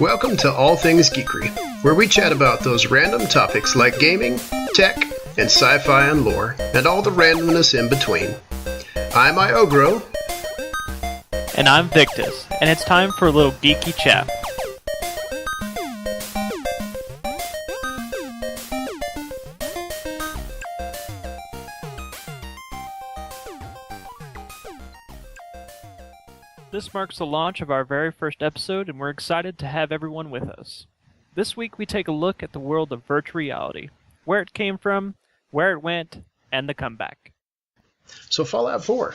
Welcome to All Things Geekery, where we chat about those random topics like gaming, tech, and sci-fi and lore, and all the randomness in between. I'm Iogro. And I'm Victus, and it's time for a little geeky chat. This marks the launch of our very first episode, and we're excited to have everyone with us. This week we take a look at the world of virtual reality, where it came from, where it went, and the comeback. So Fallout 4.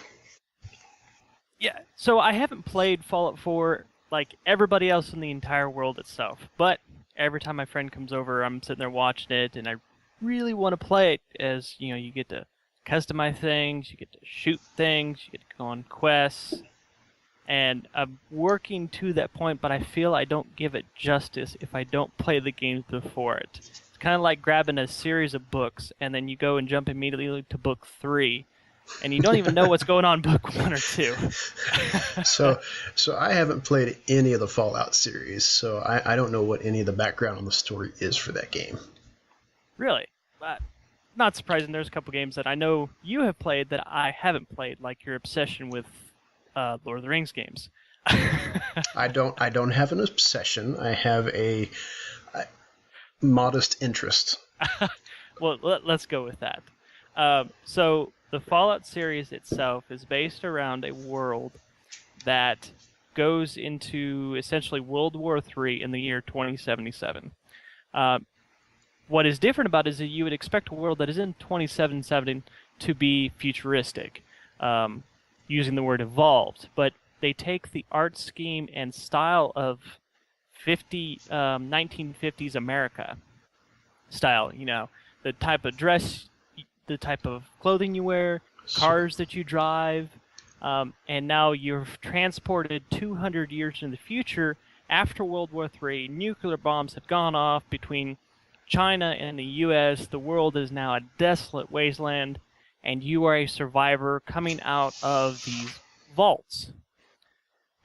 Yeah, so I haven't played Fallout 4 like everybody else in the entire world itself, but every time my friend comes over, I'm sitting there watching it, and I really want to play it, as, you know, you get to customize things, you get to shoot things, you get to go on quests. And I'm working to that point, but I feel I don't give it justice if I don't play the games before it. It's kind of like grabbing a series of books, and then you go and jump immediately to book 3, and you don't even know what's going on in book 1 or 2. So I haven't played any of the Fallout series, so I don't know what any of the background on the story is for that game. Really? Not surprising. There's a couple games that I know you have played that I haven't played, like your obsession with Lord of the Rings games. I don't have an obsession. I have a modest interest. Well, let's go with that. So the Fallout series itself is based around a world that goes into essentially World War III in the year 2077. What is different about it is that you would expect a world that is in 2077 to be futuristic. Using the word evolved, but they take the art scheme and style of 1950s America style, you know, the type of dress, the type of clothing you wear, cars that you drive, and now you're transported 200 years in the future after World War III. Nuclear bombs have gone off between China and the U.S. The world is now a desolate wasteland, and you are a survivor coming out of these vaults.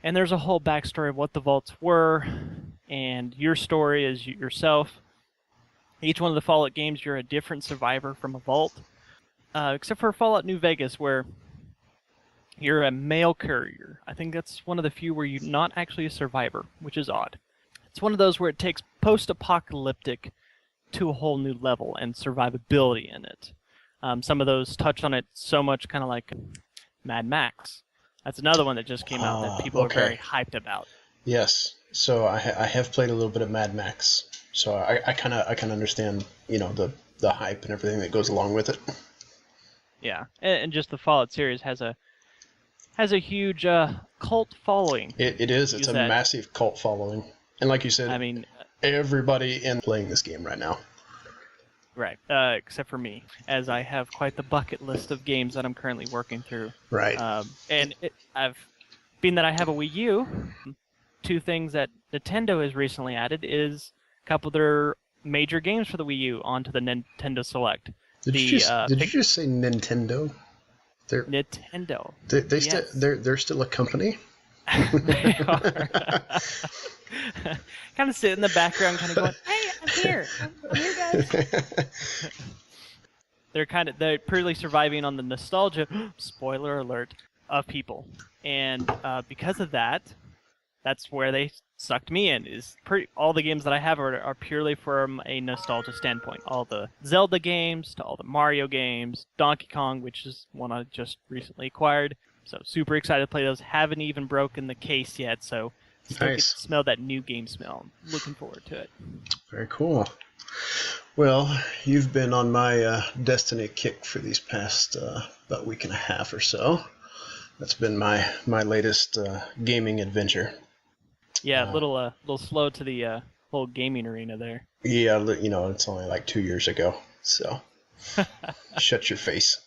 And there's a whole backstory of what the vaults were, and your story as yourself. Each one of the Fallout games, you're a different survivor from a vault, except for Fallout New Vegas, where you're a mail courier. I think that's one of the few where you're not actually a survivor, which is odd. It's one of those where it takes post-apocalyptic to a whole new level and survivability in it. Some of those touch on it so much, kind of like Mad Max. That's another one that just came out that people are very hyped about. Yes. So I have played a little bit of Mad Max. So I kind of understand, you know, the hype and everything that goes along with it. Yeah, and just the Fallout series has a huge cult following. It is. It's a massive cult following, and like you said, I mean, everybody in playing this game right now. Right, except for me, as I have quite the bucket list of games that I'm currently working through. Right. Being that I have a Wii U, two things that Nintendo has recently added is a couple of their major games for the Wii U onto the Nintendo Select. Did you just say Nintendo? Nintendo. Yes. They're still a company? They are. Kind of sit in the background, kind of going, "Hey, I'm here, guys." They're purely surviving on the nostalgia. Spoiler alert, of people, and because of that, that's where they sucked me in. All the games that I have are purely from a nostalgia standpoint. All the Zelda games to all the Mario games, Donkey Kong, which is one I just recently acquired. So super excited to play those. Haven't even broken the case yet, so still get to smell that new game smell. Looking forward to it. Very cool. Well, you've been on my Destiny kick for these past about a week and a half or so. That's been my latest gaming adventure. Yeah, a little slow to the whole gaming arena there. Yeah, you know, it's only like 2 years ago, so shut your face.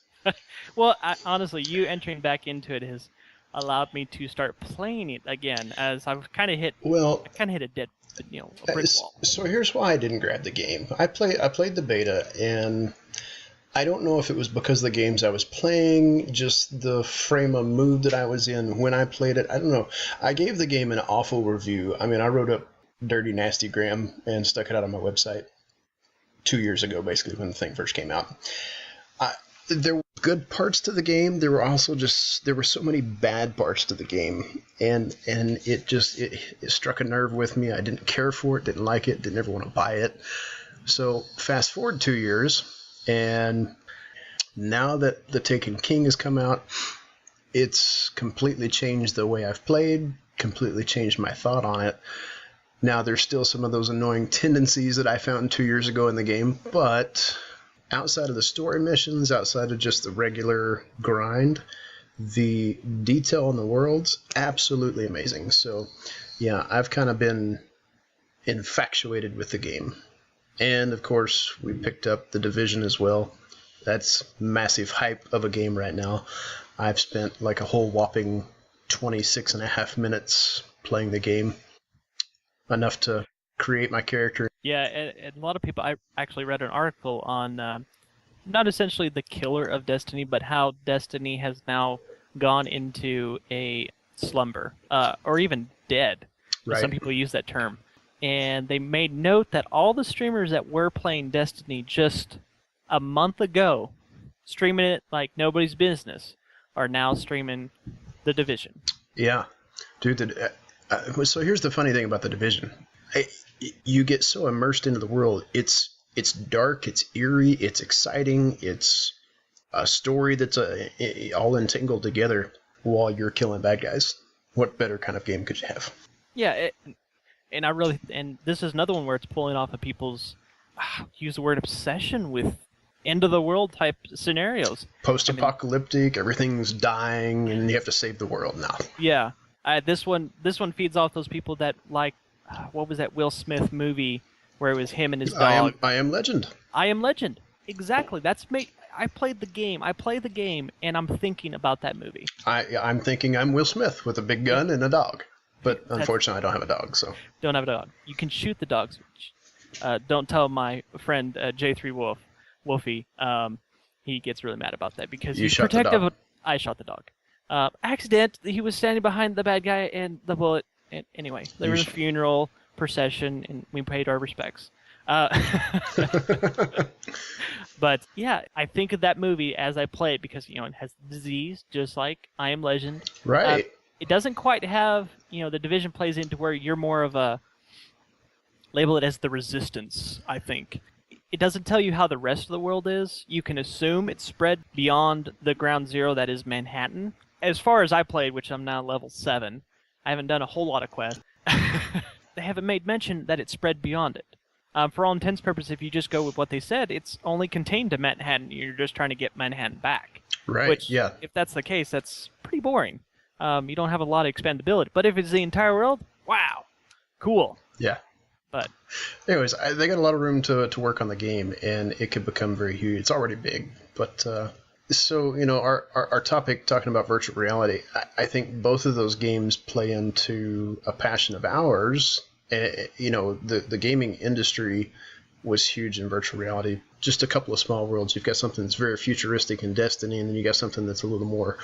Well, honestly, you entering back into it has allowed me to start playing it again, as I've kind of hit a dead, a brick wall. So here's why I didn't grab the game. I played the beta, and I don't know if it was because the games I was playing, just the frame of mood that I was in when I played it. I don't know. I gave the game an awful review. I mean, I wrote up dirty, nasty gram and stuck it out on my website 2 years ago, basically, when the thing first came out. There were good parts to the game. There were so many bad parts to the game, and it struck a nerve with me. I didn't care for it, didn't like it, didn't ever want to buy it. So fast forward 2 years, and now that The Taken King has come out, it's completely changed the way I've played, completely changed my thought on it. Now, there's still some of those annoying tendencies that I found 2 years ago in the game, but outside of the story missions, outside of just the regular grind, the detail in the world's absolutely amazing. So, yeah, I've kind of been infatuated with the game. And, of course, we picked up The Division as well. That's massive hype of a game right now. I've spent like a whole whopping 26 and a half minutes playing the game. Enough to create my character. Yeah, and a lot of people, I actually read an article on not essentially the killer of Destiny, but how Destiny has now gone into a slumber, or even dead. Right. Some people use that term. And they made note that all the streamers that were playing Destiny just a month ago, streaming it like nobody's business, are now streaming The Division. Yeah. Dude, so here's the funny thing about The Division. You get so immersed into the world. It's dark, it's eerie, it's exciting, it's a story that's all entangled together while you're killing bad guys. What better kind of game could you have? Yeah, and this is another one where it's pulling off of people's, use the word obsession with end of the world type scenarios. Post-apocalyptic, everything's dying, and you have to save the world now. Yeah, this one feeds off those people that like, what was that Will Smith movie where it was him and his dog? I Am Legend. I Am Legend. Exactly. That's me. I played the game. I play the game, and I'm thinking about that movie. I'm thinking I'm Will Smith with a big gun and a dog. But unfortunately, I don't have a dog, so... Don't have a dog. You can shoot the dogs. Don't tell my friend J3 Wolfie. He gets really mad about that because he's protective of... I shot the dog. Accident. He was standing behind the bad guy and the bullet. And anyway, there was a funeral procession, and we paid our respects. But yeah, I think of that movie as I play it because it has disease, just like I Am Legend. Right. It doesn't quite have, The Division plays into where you're more of a, label it as the Resistance, I think. It doesn't tell you how the rest of the world is. You can assume it's spread beyond the ground zero that is Manhattan. As far as I played, which I'm now level 7, I haven't done a whole lot of quests. They haven't made mention that it's spread beyond it. For all intents and purposes, if you just go with what they said, it's only contained to Manhattan. You're just trying to get Manhattan back. Right, which, yeah. If that's the case, that's pretty boring. You don't have a lot of expandability. But if it's the entire world, wow, cool. Yeah. But anyways, they got a lot of room to work on the game, and it could become very huge. It's already big, but so our topic talking about virtual reality, I think both of those games play into a passion of ours. The gaming industry was huge in virtual reality. Just a couple of small worlds. You've got something that's very futuristic in Destiny, and then you got something that's a little more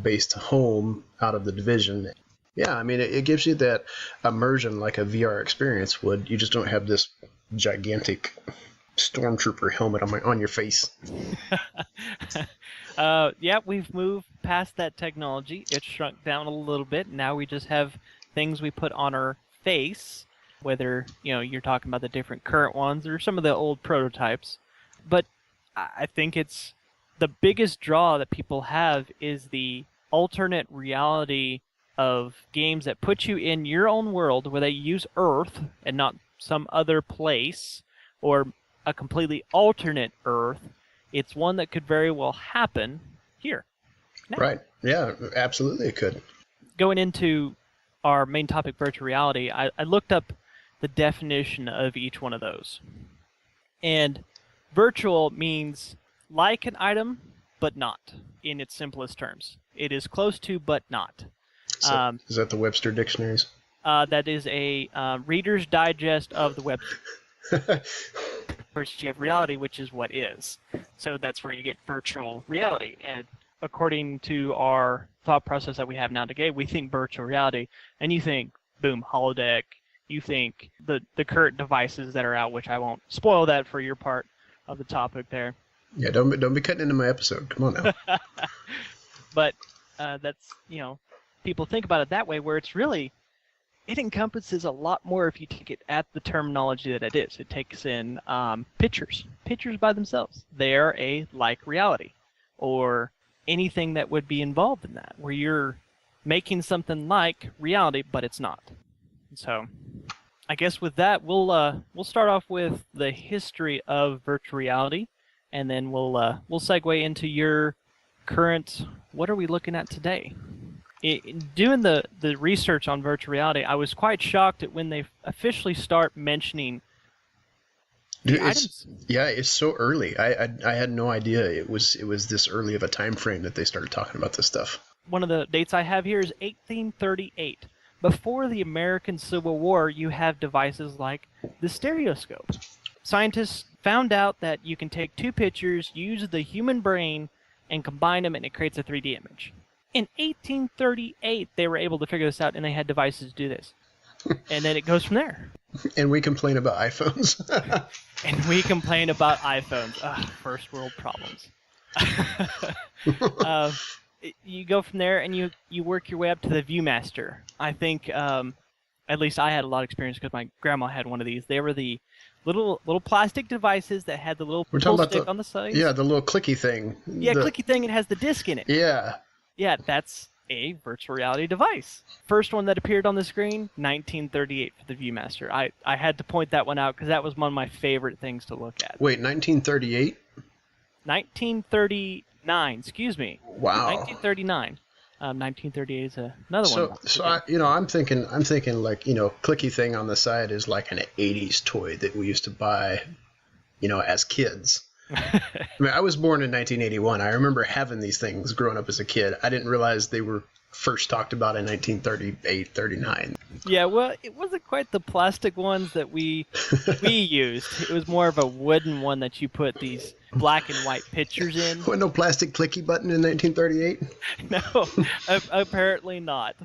based home out of The Division. Yeah, I mean, it gives you that immersion like a VR experience would. You just don't have this gigantic stormtrooper helmet on your face. Yeah, we've moved past that technology. It's shrunk down a little bit. Now we just have things we put on our face, whether you're talking about the different current ones or some of the old prototypes. But I think it's the biggest draw that people have is the alternate reality of games that put you in your own world where they use Earth and not some other place or a completely alternate Earth. It's one that could very well happen here. Now, right. Yeah, absolutely it could. Going into our main topic, virtual reality, I looked up the definition of each one of those. And virtual means like an item, but not, in its simplest terms. It is close to, but not. So, is that the Webster dictionaries? That is a Reader's Digest of the Webster. First, you have reality, which is what is. So that's where you get virtual reality. And according to our thought process that we have now today, we think virtual reality, and you think, boom, holodeck, you think the current devices that are out, which I won't spoil that for your part of the topic there. Yeah, don't be cutting into my episode. Come on now. But that's, people think about it that way, where it's really, it encompasses a lot more if you take it at the terminology that it is. It takes in pictures by themselves. They are a like reality, or anything that would be involved in that, where you're making something like reality, but it's not. So, I guess with that, we'll start off with the history of virtual reality, and then we'll segue into your current. What are we looking at today? Doing the research on virtual reality, I was quite shocked at when they officially start mentioning the items. Yeah, it's so early. I had no idea it was this early of a time frame that they started talking about this stuff. One of the dates I have here is 1838. Before the American Civil War, you have devices like the stereoscope. Scientists found out that you can take two pictures, use the human brain, and combine them, and it creates a 3D image. In 1838, they were able to figure this out, and they had devices to do this. And then it goes from there. And we complain about iPhones. And we complain about iPhones. Ugh, first world problems. You go from there, and you work your way up to the Viewmaster. I think, at least I had a lot of experience because my grandma had one of these. They were the little plastic devices that had the little pull stick on the side. Yeah, the little clicky thing. Yeah, clicky thing. It has the disc in it. Yeah. Yeah, that's a virtual reality device. First one that appeared on the screen, 1938 for the Viewmaster. I had to point that one out because that was one of my favorite things to look at. Wait, 1938? 1939, excuse me. Wow. 1939. 1938 is another one. So I'm thinking like, clicky thing on the side is like an 80s toy that we used to buy, as kids. I mean, I was born in 1981. I remember having these things growing up as a kid. I didn't realize they were first talked about in 1938, 39. Yeah, well, it wasn't quite the plastic ones that we used. It was more of a wooden one that you put these black and white pictures in. What, no plastic clicky button in 1938? No, apparently not.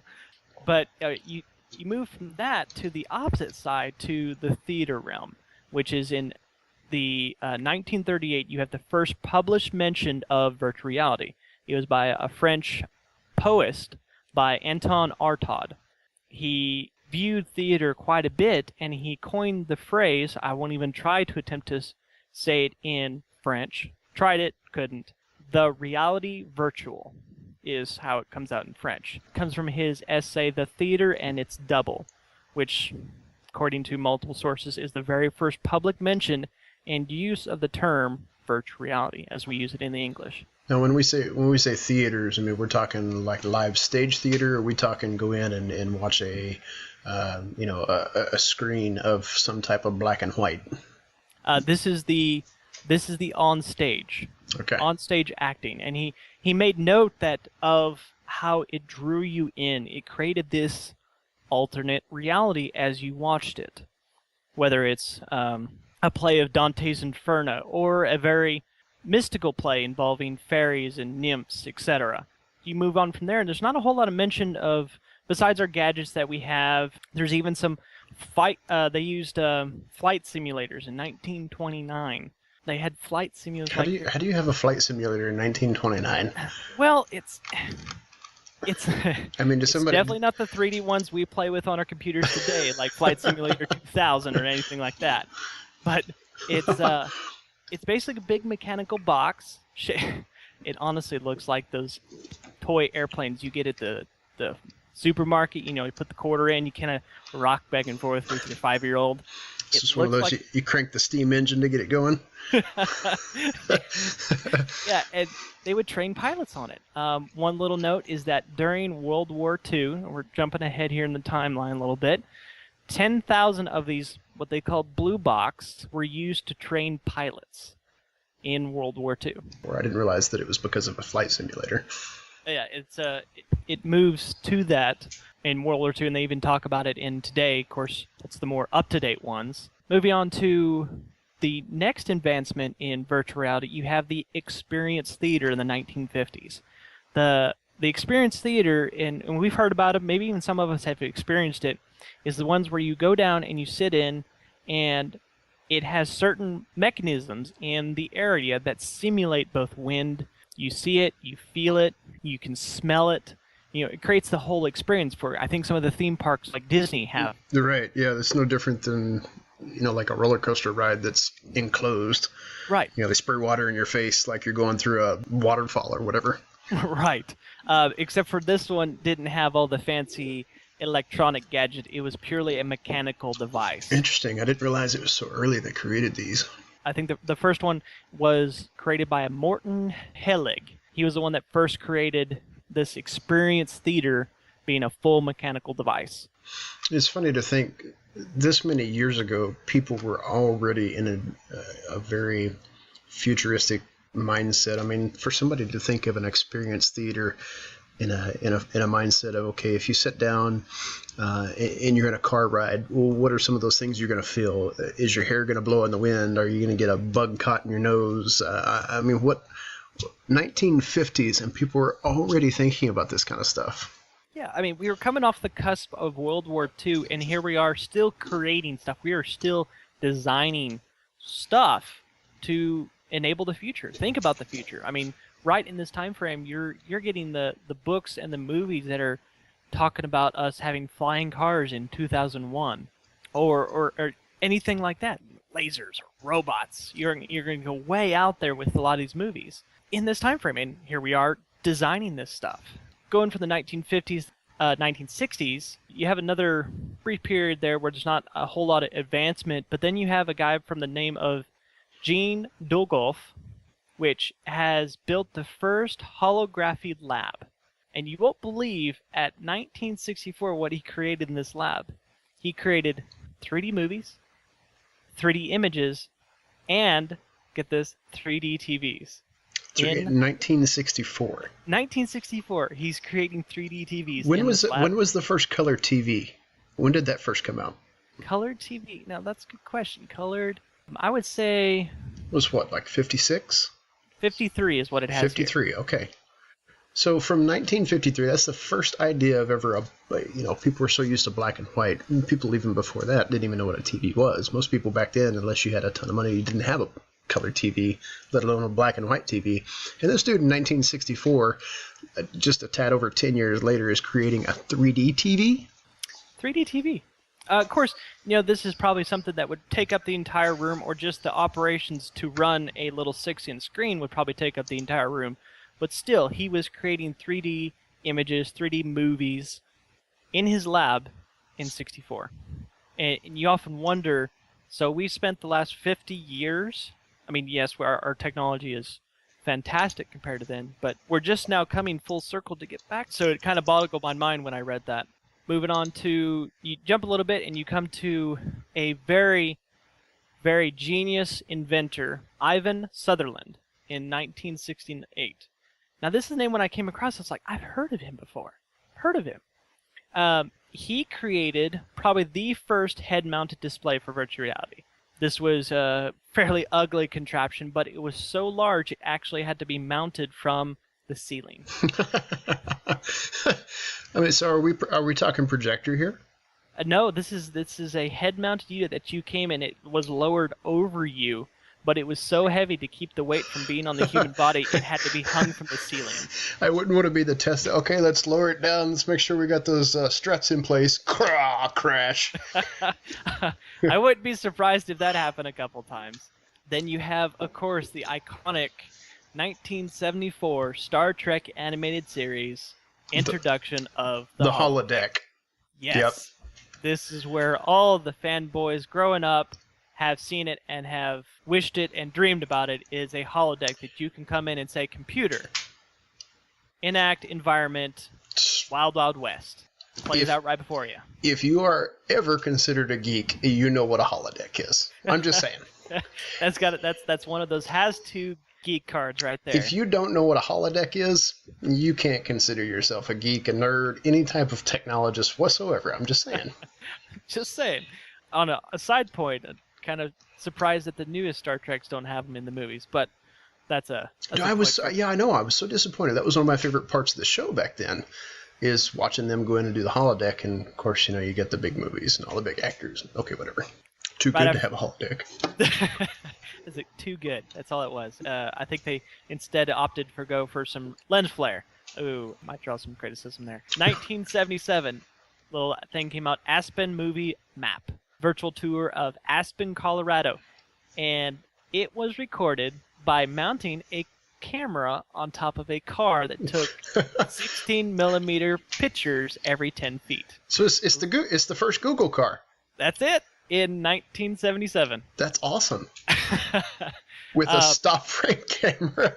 But you move from that to the opposite side, to the theater realm, which is in the 1938. You have the first published mention of virtual reality. It was by a French poet by Anton Artaud. He viewed theater quite a bit, and he coined the phrase, I won't even try to attempt to say it in French. Tried it, couldn't. The reality virtual is how it comes out in French. It comes from his essay, The Theater and Its Double, which, according to multiple sources, is the very first public mention and use of the term virtual reality as we use it in the English. Now, when we say theaters, I mean, we're talking like live stage theater, or are we talking go in and watch a screen of some type of black and white? This is the on stage. Okay. On stage acting, and he made note that of how it drew you in. It created this alternate reality as you watched it, whether it's a play of Dante's Inferno or a very mystical play involving fairies and nymphs, etc. You move on from there, and there's not a whole lot of mention of, besides our gadgets that we have, there's even some they used flight simulators in 1929. They had flight simulators. How do you have a flight simulator in 1929? Well, it's I mean, it's definitely not the 3D ones we play with on our computers today, like Flight Simulator 2000 or anything like that. But it's basically a big mechanical box. It honestly looks like those toy airplanes you get at the supermarket. You put the quarter in, you kind of rock back and forth with your 5-year-old. It's just one of those, you crank the steam engine to get it going. Yeah, and they would train pilots on it. One little note is that during World War II, we're jumping ahead here in the timeline a little bit, 10,000 of these, what they called blue box, were used to train pilots in World War II. Or I didn't realize that it was because of a flight simulator. Yeah, it moves to that in World War II, and they even talk about it in today. Of course, it's the more up-to-date ones. Moving on to the next advancement in virtual reality, you have the experience theater in the 1950s. The The experience theater, and we've heard about it, maybe even some of us have experienced it, is the ones where you go down and you sit in, and it has certain mechanisms in the area that simulate both wind. You see it, you feel it, you can smell it. It creates the whole experience for, I think some of the theme parks like Disney have. You're right. Yeah, it's no different than, like a roller coaster ride that's enclosed. Right. They spray water in your face like you're going through a waterfall or whatever. Right. Except for this one didn't have all the fancy electronic gadget. It was purely a mechanical device. Interesting. I didn't realize it was so early they created these. I think the first one was created by a Morton Hellig. He was the one that first created this experience theater being a full mechanical device. It's funny to think this many years ago, people were already in a very futuristic mindset. I mean, for somebody to think of an experience theater in a mindset of, okay, if you sit down and you're in a car ride, well, what are some of those things you're going to feel? Is your hair going to blow in the wind? Are you going to get a bug caught in your nose? I mean, what 1950s, and people were already thinking about this kind of stuff. Yeah, I mean, we were coming off the cusp of World War II, and here we are still creating stuff. We are still designing stuff to enable the future. Think about the future. I mean, right in this time frame, you're getting the books and the movies that are talking about us having flying cars in 2001, or anything like that. Lasers or robots. You're going to go way out there with a lot of these movies in this time frame, and here we are designing this stuff. Going from the 1950s, 1960s, you have another brief period there where there's not a whole lot of advancement, but then you have a guy from the name of Gene Dulgoff, which has built the first holography lab. And you won't believe at 1964 what he created in this lab. He created 3D movies, 3D images, and, get this, 3D TVs. In 1964. 1964, he's creating 3D TVs. When was the first color TV? When did that first come out? Colored TV. Now that's a good question. Colored, I would say. It was what, like 56? 53 is what it has. 53. Here. Okay. So from 1953, that's the first idea of ever. People were so used to black and white. People even before that didn't even know what a TV was. Most people back then, unless you had a ton of money, you didn't have a color TV, let alone a black and white TV. And this dude in 1964, just a tad over 10 years later, is creating a 3D TV. 3D TV. Of course, this is probably something that would take up the entire room, or just the operations to run a little 6-inch screen would probably take up the entire room. But still, he was creating 3D images, 3D movies in his lab in 64. And you often wonder, so we spent the last 50 years, I mean, yes, our technology is fantastic compared to then, but we're just now coming full circle to get back. So it kind of boggled my mind when I read that. Moving on to, you jump a little bit and you come to a very, very genius inventor, Ivan Sutherland, in 1968. Now, this is a name when I came across, it's like, I've heard of him before. Heard of him. He created probably the first head-mounted display for virtual reality. This was a fairly ugly contraption, but it was so large it actually had to be mounted from the ceiling. I mean, so are we talking projector here? No, this is a head-mounted unit that you came in. It was lowered over you, but it was so heavy to keep the weight from being on the human body, it had to be hung from the ceiling. I wouldn't want to be the test. Okay, let's lower it down. Let's make sure we got those struts in place. Crash. I wouldn't be surprised if that happened a couple times. Then you have, of course, the iconic 1974 Star Trek animated series introduction of the holodeck. Yes. Yep. This is where all the fanboys growing up have seen it and have wished it and dreamed about it, is a holodeck that you can come in and say, computer, enact environment, Wild Wild West. Plays out right before you. If you are ever considered a geek, you know what a holodeck is. I'm just saying. That's one of those has-to geek cards right there. If you don't know what a holodeck is, you can't consider yourself a geek, a nerd, any type of technologist whatsoever. I'm just saying. Just saying. On a side point, kind of surprised that the newest Star Treks don't have them in the movies, but That's a I know. I was so disappointed. That was one of my favorite parts of the show back then, is watching them go in and do the holodeck. And of course, you get the big movies and all the big actors. Okay, whatever. Too good to have a holodeck. Is it too good? That's all it was. I think they instead opted for some lens flare. Ooh, might draw some criticism there. 1977, little thing came out. Aspen Movie Map, virtual tour of Aspen, Colorado, and it was recorded by mounting a camera on top of a car that took 16 millimeter pictures every 10 feet. So it's the first Google car. That's it, in 1977. That's awesome. With a stop frame camera.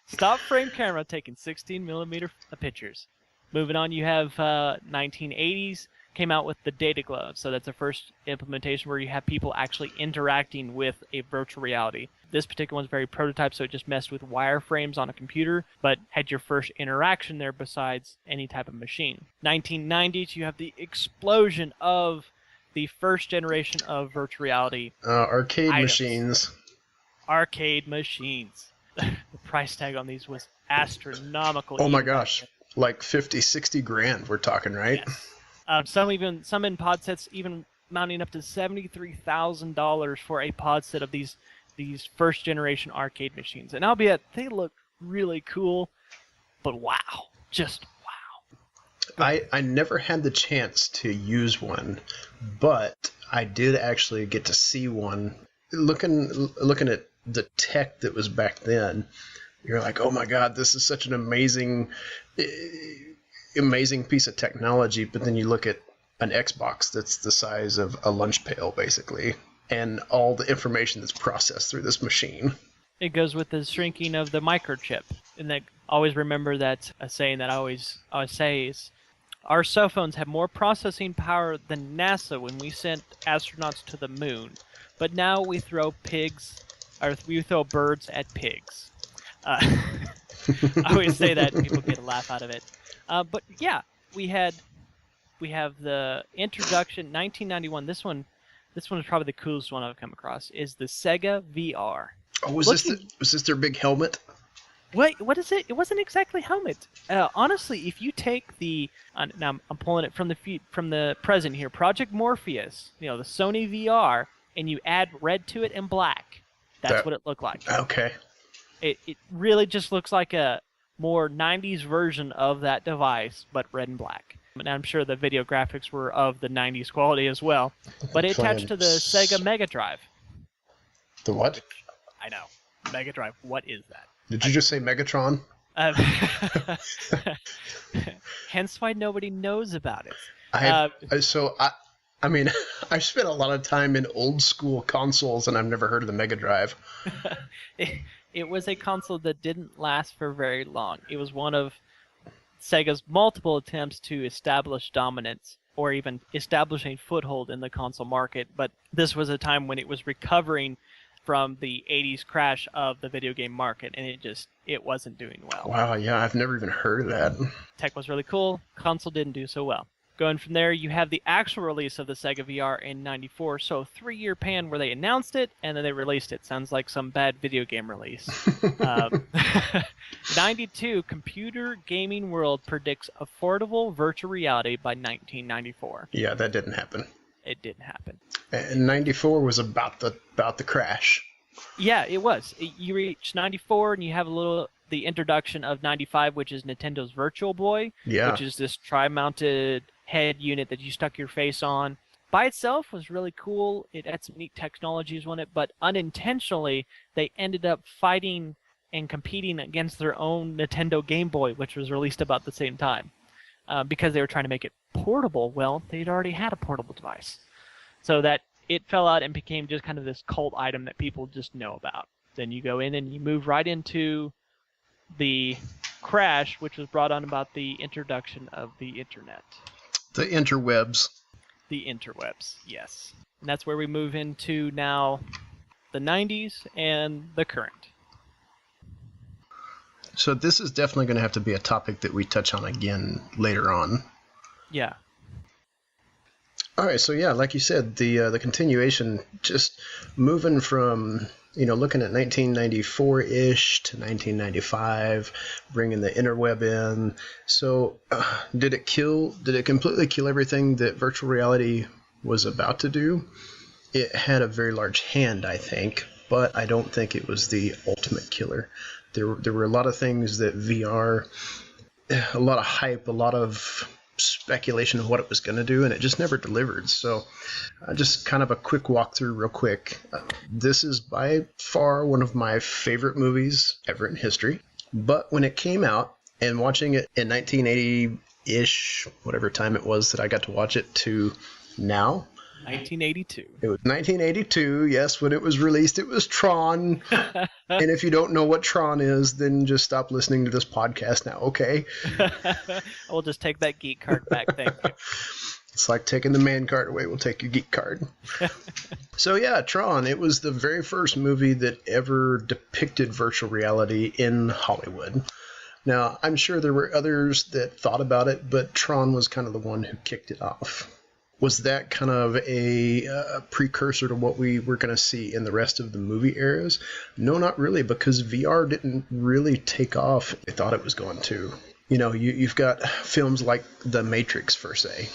Stop frame camera taking 16 millimeter pictures. Moving on, you have 1980s. Came out with the Data Glove. So that's the first implementation where you have people actually interacting with a virtual reality. This particular one's very prototype, so it just messed with wireframes on a computer, but had your first interaction there besides any type of machine. 1990s, you have the explosion of the first generation of virtual reality arcade items. Machines. Arcade machines. The price tag on these was astronomical. Oh my gosh. Like 50, 60 grand we're talking, right? Yes. Some in pod sets even mounting up to $73,000 for a pod set of these first generation arcade machines. And albeit they look really cool, but wow, just wow. I never had the chance to use one, but I did actually get to see one. Looking at the tech that was back then, you're like, oh my God, this is such an amazing piece of technology. But then you look at an Xbox that's the size of a lunch pail, basically, and all the information that's processed through this machine. It goes with the shrinking of the microchip. And that always remember that a saying that I always say is, our cell phones have more processing power than NASA when we sent astronauts to the moon. But now we throw birds at pigs. I always say that and people get a laugh out of it. But yeah, we have the introduction, 1991. This one is probably the coolest one I've come across. Is the Sega VR. Oh, was this their big helmet? What is it? It wasn't exactly helmet. Honestly, if you take now I'm pulling it from the present here, Project Morpheus, the Sony VR, and you add red to it and black, that's what it looked like. Okay. It really just looks like a more 90s version of that device, but red and black. And I'm sure the video graphics were of the 90s quality as well. But it attached to the Sega Mega Drive. The what? I know. Mega Drive, what is that? Did you just say Megatron? Hence why nobody knows about it. I mean, I've spent a lot of time in old school consoles, and I've never heard of the Mega Drive. It was a console that didn't last for very long. It was one of Sega's multiple attempts to establish dominance or even establish a foothold in the console market, but this was a time when it was recovering from the 80s crash of the video game market, and it wasn't doing well. Wow, yeah, I've never even heard of that. Tech was really cool. Console didn't do so well. Going from there, you have the actual release of the Sega VR in 94, so a 3-year pan where they announced it and then they released it. Sounds like some bad video game release. 92, Computer Gaming World predicts affordable virtual reality by 1994. Yeah, that didn't happen. It didn't happen. And 94 was about the crash. Yeah, it was. You reach 94 and you have the introduction of 95, which is Nintendo's Virtual Boy, which is this tri-mounted head unit that you stuck your face on. By itself was really cool. It had some neat technologies on it, but unintentionally they ended up fighting and competing against their own Nintendo Game Boy, which was released about the same time. Because they were trying to make it portable. Well, they'd already had a portable device. So that it fell out and became just kind of this cult item that people just know about. Then you go in and you move right into the crash, which was brought on about the introduction of the internet. The interwebs. The interwebs, yes. And that's where we move into now the 90s and the current. So this is definitely going to have to be a topic that we touch on again later on. Yeah. All right, so yeah, like you said, the continuation, just moving from looking at 1994-ish to 1995, bringing the interweb in. So did it completely kill everything that virtual reality was about to do? It had a very large hand, I think, but I don't think it was the ultimate killer. There were a lot of things that VR, a lot of hype, a lot of speculation of what it was going to do, and it just never delivered. So just kind of a quick walkthrough real quick. This is by far one of my favorite movies ever in history. But when it came out, and watching it in 1980-ish, whatever time it was that I got to watch it, to now, 1982. It was 1982, yes, when it was released. It was Tron. And if you don't know what Tron is, then just stop listening to this podcast now, okay? We'll just take that geek card back, thank you. It's like taking the man card away. We'll take your geek card. So yeah, Tron, it was the very first movie that ever depicted virtual reality in Hollywood. Now, I'm sure there were others that thought about it, but Tron was kind of the one who kicked it off. Was that kind of a precursor to what we were going to see in the rest of the movie eras? No, not really, because VR didn't really take off. They thought it was going to. You've got films like The Matrix, per se.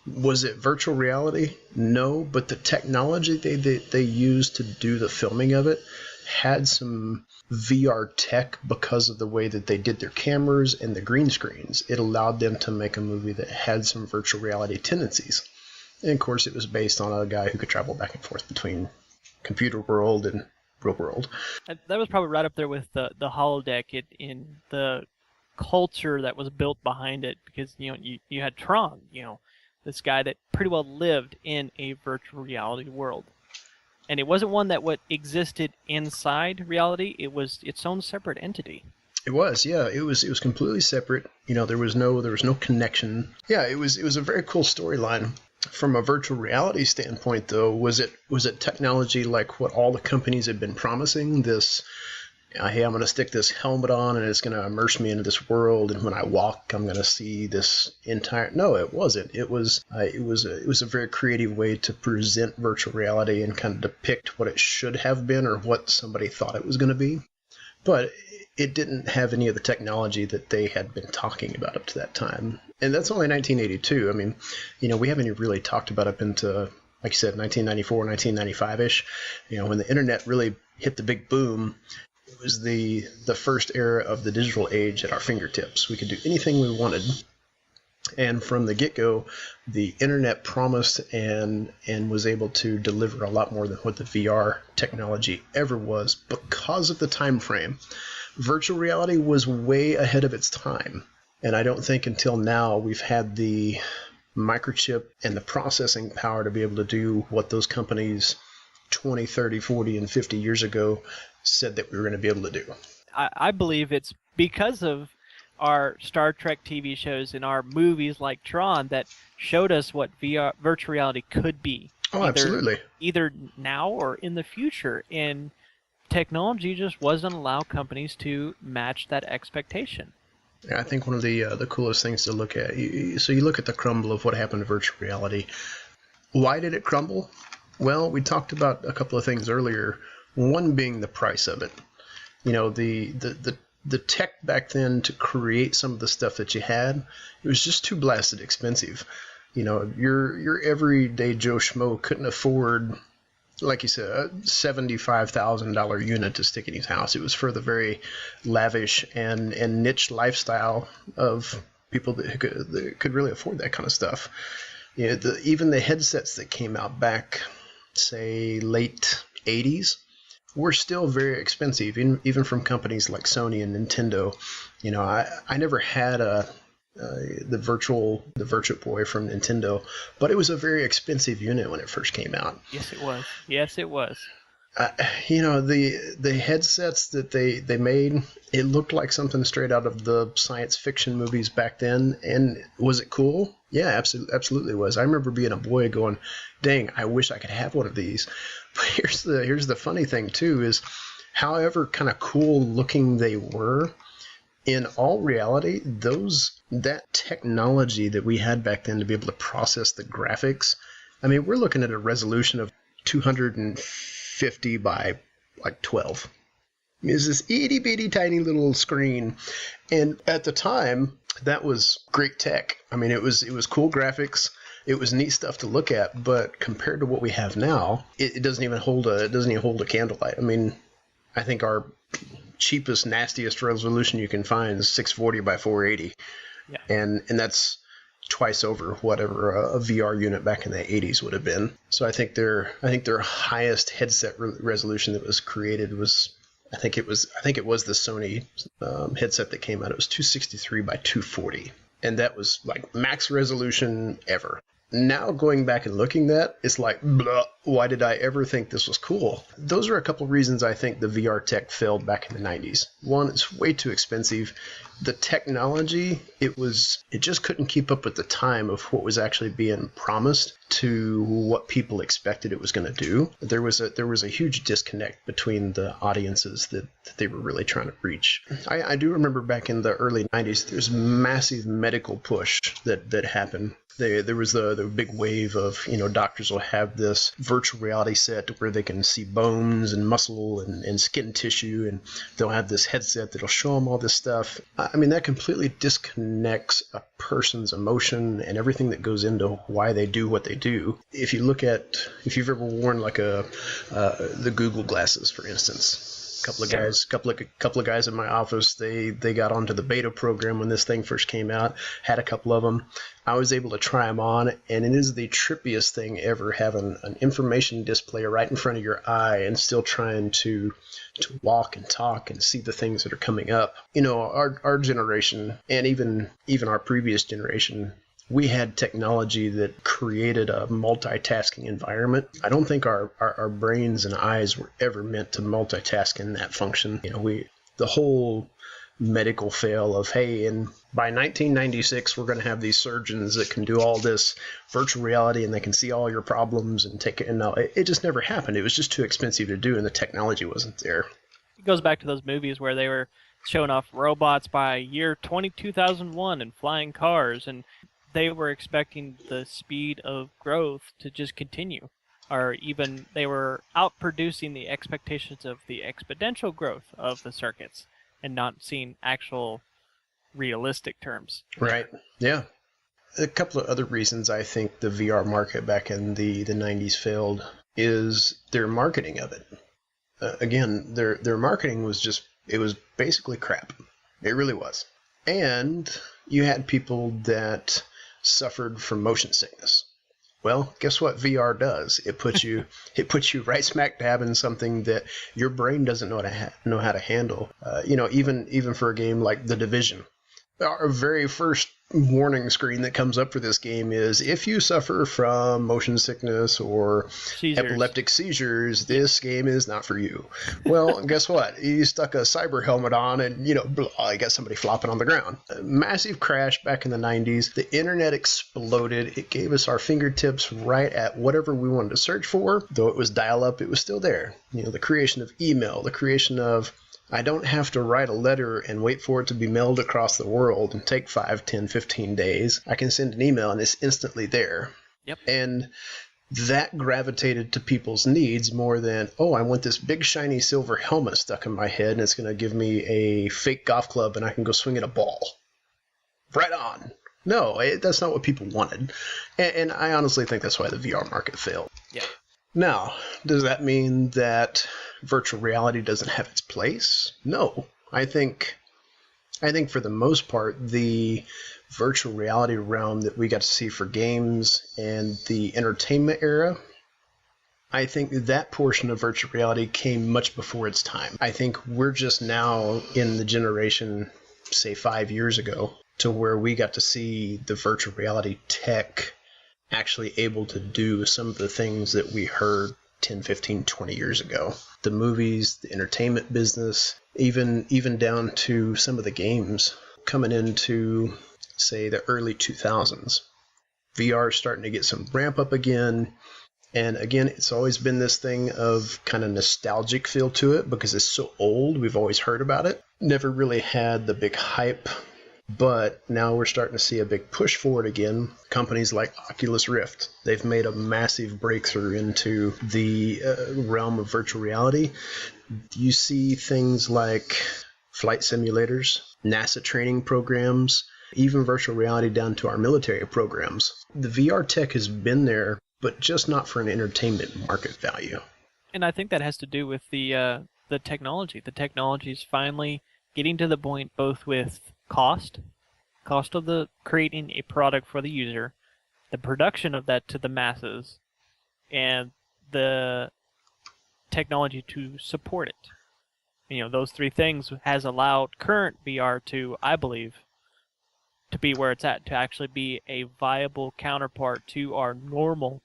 Was it virtual reality? No, but the technology they used to do the filming of it had some VR tech because of the way that they did their cameras and the green screens. It allowed them to make a movie that had some virtual reality tendencies. And of course, it was based on a guy who could travel back and forth between computer world and real world. That was probably right up there with the holodeck in the culture that was built behind it, because you had Tron, this guy that pretty well lived in a virtual reality world. And it wasn't one that existed inside reality. It was its own separate entity. It was, yeah. It was completely separate. There was no connection. Yeah, it was a very cool storyline. From a virtual reality standpoint, though, was it technology like what all the companies had been promising? This, hey, I'm going to stick this helmet on and it's going to immerse me into this world, and when I walk, I'm going to see this entire. No, it wasn't. It was a very creative way to present virtual reality and kind of depict what it should have been or what somebody thought it was going to be, but it didn't have any of the technology that they had been talking about up to that time. And that's only 1982. I mean, we haven't even really talked about up into, like you said, 1994, 1995-ish. When the internet really hit the big boom, it was the first era of the digital age at our fingertips. We could do anything we wanted. And from the get-go, the internet promised and was able to deliver a lot more than what the VR technology ever was because of the time frame. Virtual reality was way ahead of its time. And I don't think until now we've had the microchip and the processing power to be able to do what those companies 20, 30, 40, and 50 years ago said that we were going to be able to do. I believe it's because of our Star Trek TV shows and our movies like Tron that showed us what virtual reality could be. Oh, absolutely. Either now or in the future. And technology just wasn't allow companies to match that expectation. Yeah, I think one of the coolest things to look at, so you look at the crumble of what happened to virtual reality. Why did it crumble? Well, we talked about a couple of things earlier, one being the price of it. The tech back then to create some of the stuff that you had, it was just too blasted expensive. Your everyday Joe Schmo couldn't afford, like you said, a $75,000 unit to stick in his house. It was for the very lavish and niche lifestyle of people that could really afford that kind of stuff. Even the headsets that came out back, say, late 80s, were still very expensive, even from companies like Sony and Nintendo. I never had the Virtual Boy from Nintendo, but it was a very expensive unit when it first came out. Yes, it was. Yes, it was. The headsets that they made, it looked like something straight out of the science fiction movies back then. And was it cool? Yeah, absolutely was. I remember being a boy going, dang, I wish I could have one of these. But here's the funny thing too, is however kind of cool looking they were, in all reality, that technology that we had back then to be able to process the graphics, I mean, we're looking at a resolution of 250 by like 12. It's this itty bitty tiny little screen. And at the time, that was great tech. I mean, it was cool graphics. It was neat stuff to look at, but compared to what we have now, it doesn't even hold a candlelight. I mean, I think our cheapest, nastiest resolution you can find is 640 by 480. Yeah. And that's twice over whatever a VR unit back in the 80s would have been. So I think their highest headset resolution that was created was I think it was the Sony headset that came out. It was 263 by 240, and that was like max resolution ever. Now going back and looking at that, it's like, blah, why did I ever think this was cool? Those are a couple reasons I think the VR tech failed back in the 90s. One, it's way too expensive. The technology, it just couldn't keep up with the time of what was actually being promised to what people expected it was going to do. There was a huge disconnect between the audiences that they were really trying to reach. I do remember back in the early 90s, there's massive medical push that happened. There was the big wave of, doctors will have this virtual reality set where they can see bones and muscle and skin tissue, and they'll have this headset that'll show them all this stuff. I mean, that completely disconnects a person's emotion and everything that goes into why they do what they do. If you've ever worn like the Google glasses, for instance, couple of guys in my office, they got onto the beta program when this thing first came out, had a couple of them. I was able to try them on, and it is the trippiest thing ever, having an information display right in front of your eye and still trying to walk and talk and see the things that are coming up. Our generation, and even our previous generation, we had technology that created a multitasking environment. I don't think our brains and eyes were ever meant to multitask in that function. The whole medical fail of, hey, and by 1996, we're going to have these surgeons that can do all this virtual reality and they can see all your problems and take it. And no, it just never happened. It was just too expensive to do, and the technology wasn't there. It goes back to those movies where they were showing off robots by year 2001 and flying cars, and they were expecting the speed of growth to just continue, or even they were outproducing the expectations of the exponential growth of the circuits and not seeing actual realistic terms. Right. Yeah. A couple of other reasons I think the VR market back in the 90s failed is their marketing of it. Again, their marketing was basically crap. It really was. And you had people that suffered from motion sickness. Well, guess what VR does? It puts you right smack dab in something that your brain doesn't know how to handle. Even for a game like The Division, our very first warning screen that comes up for this game is, if you suffer from motion sickness or epileptic seizures, this game is not for you. Well, guess what? You stuck a cyber helmet on and, you got somebody flopping on the ground. A massive crash back in the 90s. The internet exploded. It gave us our fingertips right at whatever we wanted to search for. Though it was dial-up, it was still there. The creation of email, the creation of, I don't have to write a letter and wait for it to be mailed across the world and take 5, 10, 15 days. I can send an email and it's instantly there. Yep. And that gravitated to people's needs more than, oh, I want this big shiny silver helmet stuck in my head and it's going to give me a fake golf club and I can go swing at a ball. Right on. No, that's not what people wanted. And I honestly think that's why the VR market failed. Yeah. Now, does that mean that virtual reality doesn't have its place? No. I think for the most part, the virtual reality realm that we got to see for games and the entertainment era, I think that portion of virtual reality came much before its time. I think we're just now in the generation, say 5 years ago, to where we got to see the virtual reality tech actually able to do some of the things that we heard 10, 15, 20 years ago. The movies, the entertainment business, even down to some of the games coming into, say, the early 2000s. VR is starting to get some ramp up again. And again, it's always been this thing of kind of nostalgic feel to it because it's so old. We've always heard about it. Never really had the big hype But now we're starting to see a big push for it again. Companies like Oculus Rift, they've made a massive breakthrough into the realm of virtual reality. You see things like flight simulators, NASA training programs, even virtual reality down to our military programs. The VR tech has been there, but just not for an entertainment market value. And I think that has to do with the technology. The technology is finally getting to the point both with cost of the creating a product for the user, the production of that to the masses, and the technology to support it. You know, those three things has allowed current VR to, I believe, to be where it's at, to actually be a viable counterpart to our normal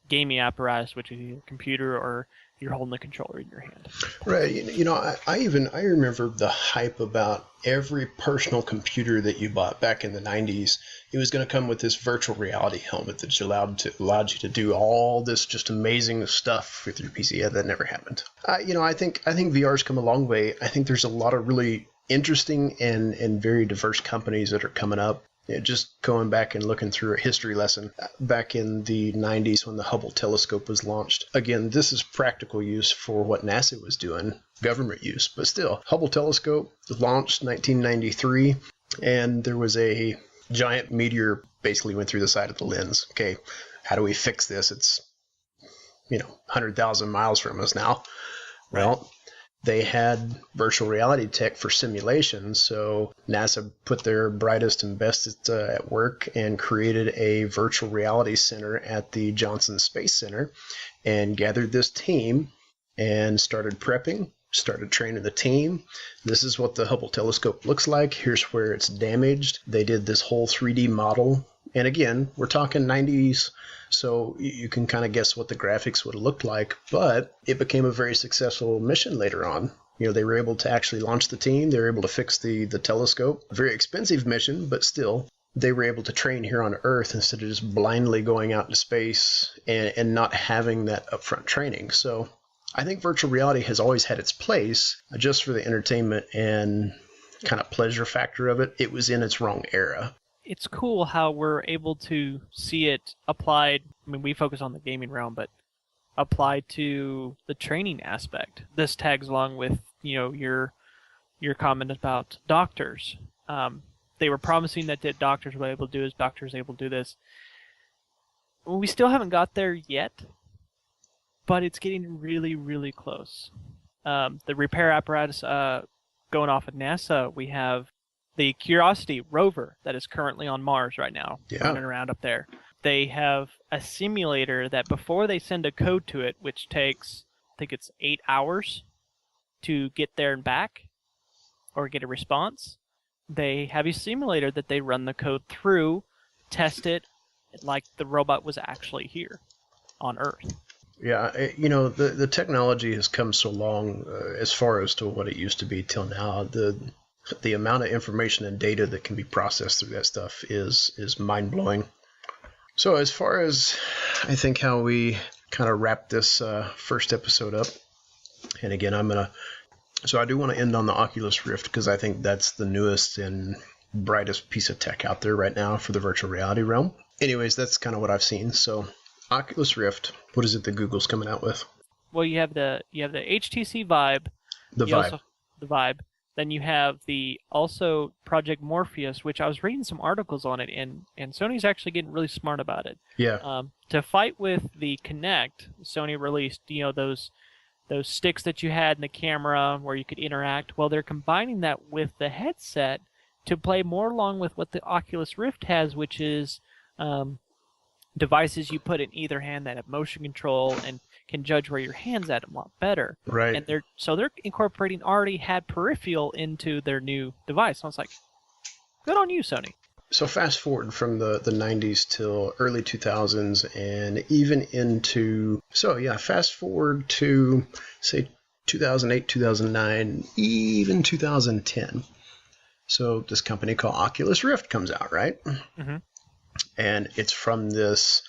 gaming apparatus, which is either a computer or you're holding the controller in your hand. Right. You know, I remember the hype about every personal computer that you bought back in the 90s. It was going to come with this virtual reality helmet that allowed you to do all this just amazing stuff with your PC. Yeah, that never happened. You know, I think VR's come a long way. I think there's a lot of really interesting and very diverse companies that are coming up. Yeah, just going back and looking through a history lesson back in the 90s when the Hubble telescope was launched. Again, this is practical use for what NASA was doing, government use, but still, Hubble telescope launched 1993, and there was a giant meteor basically went through the side of the lens. Okay, how do we fix this? It's, 100,000 miles from us now. Well, they had virtual reality tech for simulation, so NASA put their brightest and best at work and created a virtual reality center at the Johnson Space Center and gathered this team and started prepping, started training the team. This is what the Hubble telescope looks like. Here's where it's damaged. They did this whole 3D model. And again, we're talking 90s, so you can kind of guess what the graphics would have looked like, but it became a very successful mission later on. They were able to actually launch the team. They were able to fix the telescope. A very expensive mission, but still, they were able to train here on Earth instead of just blindly going out into space and not having that upfront training. So I think virtual reality has always had its place, just for the entertainment and kind of pleasure factor of it. It was in its wrong era. It's cool how we're able to see it applied. I mean, we focus on the gaming realm, but applied to the training aspect. This tags along with, your comment about doctors. They were promising that doctors were able to do this, doctors able to do this. We still haven't got there yet, but it's getting really, really close. The repair apparatus going off at NASA, we have the Curiosity rover that is currently on Mars right now, running around up there. They have a simulator that before they send a code to it, which takes, I think it's 8 hours to get there and back, or get a response, they have a simulator that they run the code through, test it, like the robot was actually here on Earth. Yeah, the technology has come so long as far as to what it used to be till now. The amount of information and data that can be processed through that stuff is mind-blowing. So as far as I think how we kind of wrap this first episode up, and again, so I do want to end on the Oculus Rift because I think that's the newest and brightest piece of tech out there right now for the virtual reality realm. Anyways, that's kind of what I've seen. So Oculus Rift, what is it that Google's coming out with? Well, you have the HTC Vive. The Vive. The Vive. Then you have the also Project Morpheus, which I was reading some articles on it, and Sony's actually getting really smart about it. Yeah. To fight with the Kinect, Sony released those sticks that you had in the camera where you could interact. Well, they're combining that with the headset to play more along with what the Oculus Rift has, which is devices you put in either hand that have motion control and can judge where your hand's at a lot better. Right. And they're incorporating already had peripheral into their new device. So I was like, good on you, Sony. So fast forward from the 90s till early 2000s and even into, fast forward to, say, 2008, 2009, even 2010. So this company called Oculus Rift comes out, right? Mm-hmm. And it's from this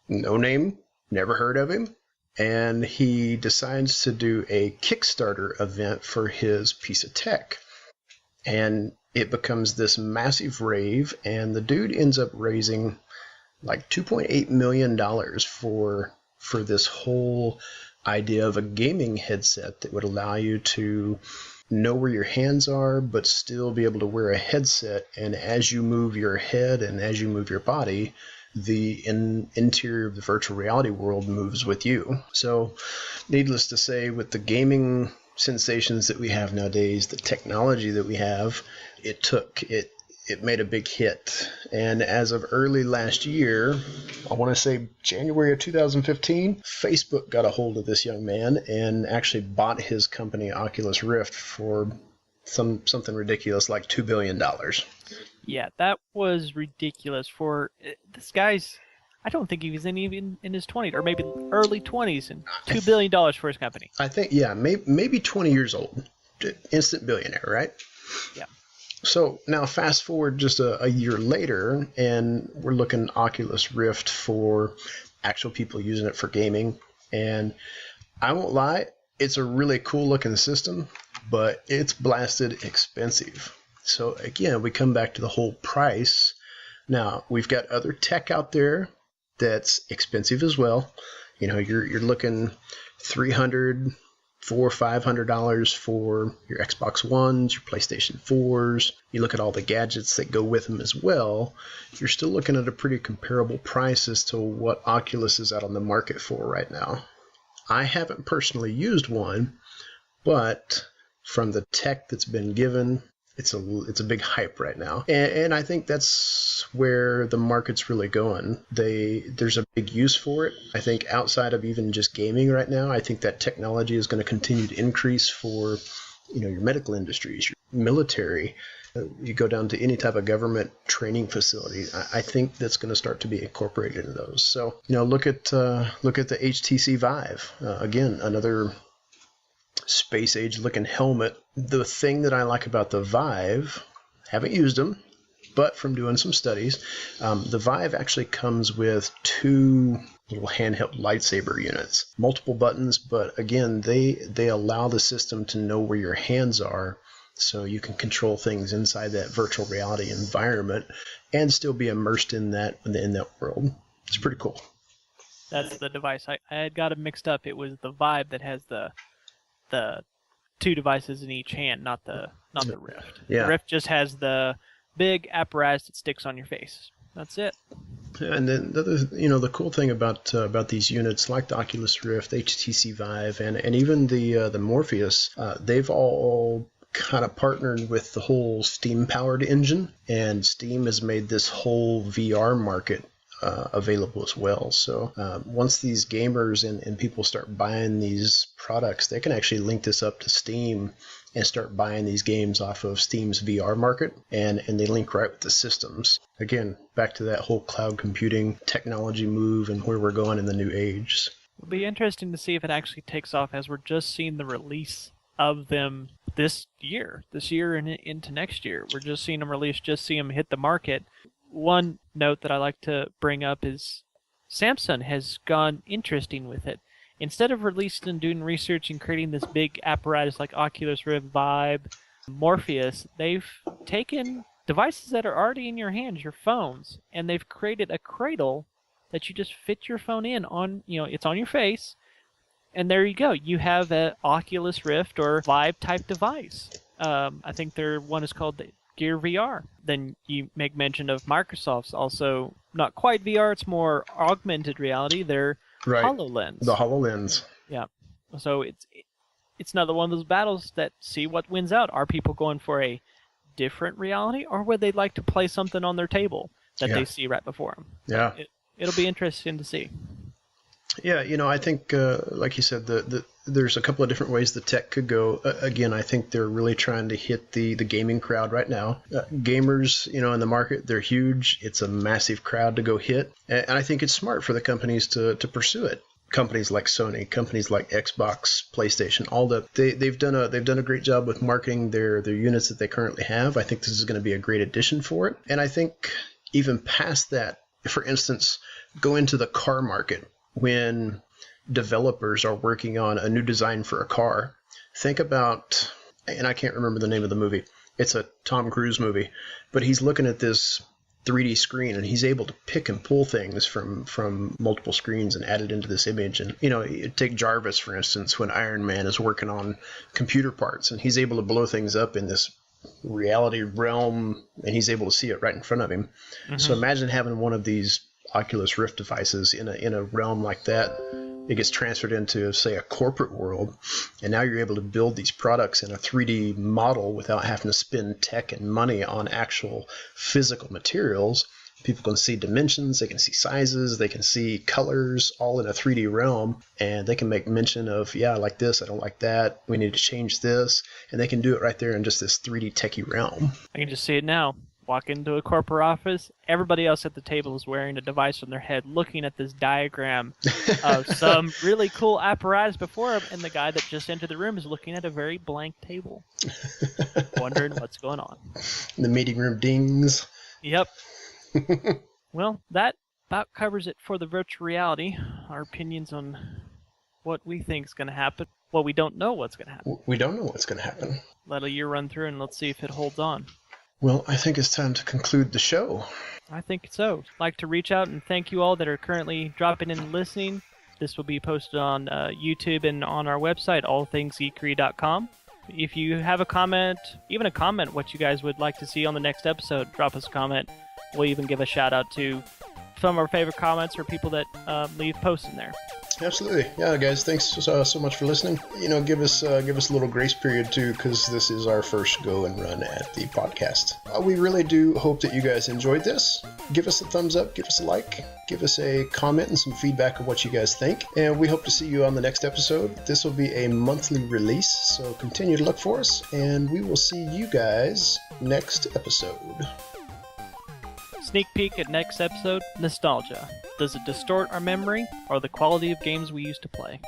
no name, never heard of him, and he decides to do a Kickstarter event for his piece of tech. And it becomes this massive rave, and the dude ends up raising like $2.8 million for this whole idea of a gaming headset that would allow you to know where your hands are, but still be able to wear a headset. And as you move your head and as you move your body, the interior of the virtual reality world moves with you. So needless to say, with the gaming sensations that we have nowadays, the technology that we have, it made a big hit. And as of early last year, I want to say January of 2015, Facebook got a hold of this young man and actually bought his company Oculus Rift for something ridiculous like $2 billion. Yeah, that was ridiculous for this guy's. I don't think he was even in his 20s, or maybe early 20s, and $2 billion for his company. I think, yeah, maybe 20 years old. Instant billionaire, right? Yeah. So now fast forward just a year later, and we're looking Oculus Rift for actual people using it for gaming. And I won't lie, it's a really cool looking system, but it's blasted expensive. So again, we come back to the whole price. Now, we've got other tech out there that's expensive as well. You know, you're looking $300, $400, $500 for your Xbox Ones, your PlayStation 4s. You look at all the gadgets that go with them as well. You're still looking at a pretty comparable price as to what Oculus is out on the market for right now. I haven't personally used one, but from the tech that's been given, it's a big hype right now. And I think that's where the market's really going. There's a big use for it. I think outside of even just gaming right now, I think that technology is going to continue to increase for, you know, your medical industries, your military. You go down to any type of government training facility. I think that's going to start to be incorporated in those. So, you know, look at the HTC Vive. Again, another space age looking helmet. The thing that I like about the Vive, haven't used them, but from doing some studies, the Vive actually comes with 2 little handheld lightsaber units, multiple buttons, but again, they allow the system to know where your hands are, so you can control things inside that virtual reality environment and still be immersed in that world. It's pretty cool. That's the device. I had got it mixed up. It was the Vive that has the 2 devices in each hand, not the Rift. Yeah. The Rift just has the big apparatus that sticks on your face. That's it. And then the cool thing about these units like the Oculus Rift, HTC Vive, and even the Morpheus, they've all kind of partnered with the whole Steam-powered engine, and Steam has made this whole VR market available as well. So once these gamers and people start buying these products, they can actually link this up to Steam and start buying these games off of Steam's VR market, and they link right with the systems. Again, back to that whole cloud computing technology move and where we're going in the new age. It'll be interesting to see if it actually takes off, as we're just seeing the release of them this year and into next year. We're just seeing them release, just see them hit the market. One note that I like to bring up is Samsung has gone interesting with it. Instead of releasing and doing research and creating this big apparatus like Oculus Rift, Vive, Morpheus, they've taken devices that are already in your hands, your phones, and they've created a cradle that you just fit your phone in on, it's on your face, and there you go. You have an Oculus Rift or Vive type device. I think their one is called the Gear VR. Then you make mention of Microsoft's also not quite VR, it's more augmented reality. Their HoloLens. The HoloLens. Yeah. So it's another one of those battles that see what wins out. Are people going for a different reality, or would they like to play something on their table that they see right before them? Yeah. It'll be interesting to see. Yeah, I think, like you said, there's a couple of different ways the tech could go. Again, I think they're really trying to hit the gaming crowd right now. Gamers, in the market, they're huge. It's a massive crowd to go hit. And I think it's smart for the companies to pursue it. Companies like Sony, companies like Xbox, PlayStation, they've done a great job with marketing their units that they currently have. I think this is going to be a great addition for it. And I think even past that, for instance, go into the car market. When developers are working on a new design for a car, think about, and I can't remember the name of the movie, It's a Tom Cruise movie, but he's looking at this 3D screen and he's able to pick and pull things from multiple screens and add it into this image. And, take Jarvis, for instance, when Iron Man is working on computer parts and he's able to blow things up in this reality realm and he's able to see it right in front of him. Mm-hmm. So imagine having one of these Oculus Rift devices in a realm like that. It gets transferred into, say, a corporate world, and now you're able to build these products in a 3D model without having to spend tech and money on actual physical materials. People can see dimensions, they can see sizes, they can see colors, all in a 3D realm, and they can make mention of, I like this, I don't like that, we need to change this, and they can do it right there in just this 3D techie realm. I can just see it now. Walk into a corporate office, everybody else at the table is wearing a device on their head looking at this diagram of some really cool apparatus before them, and the guy that just entered the room is looking at a very blank table, wondering what's going on. The meeting room dings. Yep. Well, that about covers it for the virtual reality. Our opinions on what we think is going to happen. Well, we don't know what's going to happen. We don't know what's going to happen. Let a year run through and let's see if it holds on. Well, I think it's time to conclude the show. I think so. I'd like to reach out and thank you all that are currently dropping in and listening. This will be posted on YouTube and on our website, allthingsgeekery.com. If you have a comment, even a comment what you guys would like to see on the next episode, drop us a comment. We'll even give a shout out to some of our favorite comments or people that leave posts in there. Absolutely. Yeah, guys, thanks so much for listening. Give us a little grace period, too, because this is our first go and run at the podcast. We really do hope that you guys enjoyed this. Give us a thumbs up, give us a like, give us a comment and some feedback of what you guys think. And we hope to see you on the next episode. This will be a monthly release, so continue to look for us, and we will see you guys next episode. Sneak peek at next episode, nostalgia. Does it distort our memory or the quality of games we used to play?